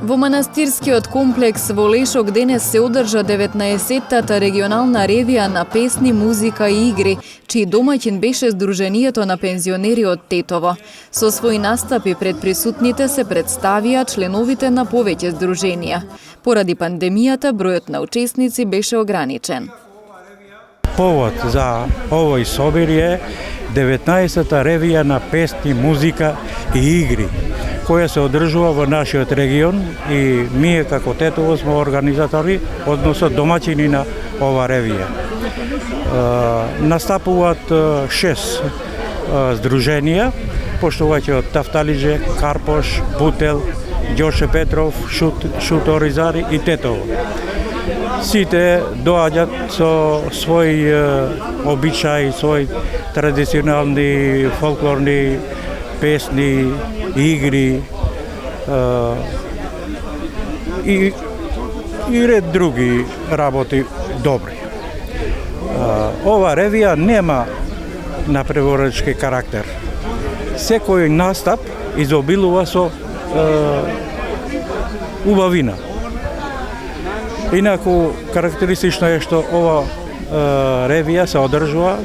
Во манастирскиот комплекс во Лешок денес се одржа 19-тата регионална ревија на песни, музика и игри, чиј домаќин беше Сдруженијето на пензионери од Тетово. Со своји настапи пред присутните се представија членовите на повеќе здруженија. Поради пандемијата, бројот на учесници беше ограничен. Повод за овој собир е 19-та ревија на песни, музика и игри, која се одржува во нашиот регион и ние како Тетово сме организатори, односно домаќини на ова ревија. Настапуваат 6 здруженија, поштувајќи од Тафталиџе, Карпош, Бутел, Ѓорче Петров, Шуторизари и Тетово. Сите доаѓаат со свој обичај, свој традиционални фолклорни песни, игри и ред други работи добри. Ова ревија нема напреварувачки карактер. Секој настап изобилува со убавина. Инаку, карактеристично е што ова ревија се одржува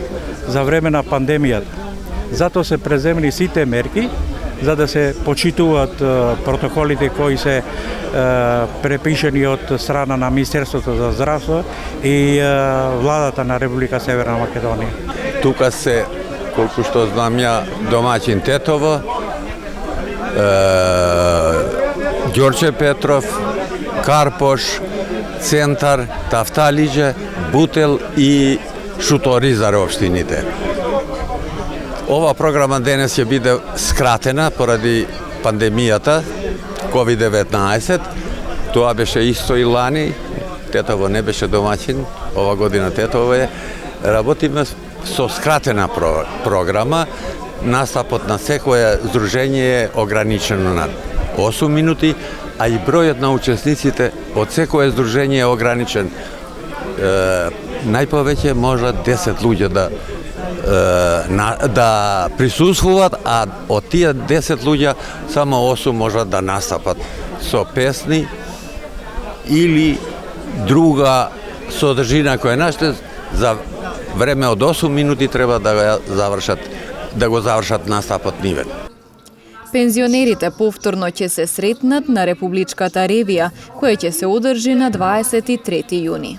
за време на пандемијата. Затоа се преземени сите мерки за да се почитуваат протоколите кои се препишени од страна на Министерството за здравство и владата на Република Северна Македонија. Тука се, колку што знам ја, домаќин Тетово, Ѓорче Петров, Карпош, Центар, Тафталиџе, Бутел и Шуторизар општините. Ова програма денес ќе биде скратена поради пандемијата COVID-19. Тоа беше исто и лани. Тетово не беше домаќин. Ова година Тетово е. Работиме со скратена програма. Настапот на секое здружение е ограничено на 8 минути, а и бројот на учесниците од секое здружение е ограничен. Најповеќе може 10 луѓе да присуствуваат, а од тие 10 луѓе само 8 можат да настапат со песни или друга содржина која наште за време од 8 минути треба да го завршат настапот нивен. Пензионерите повторно ќе се сретнат на Републичката ревија, која ќе се одржи на 23 јуни.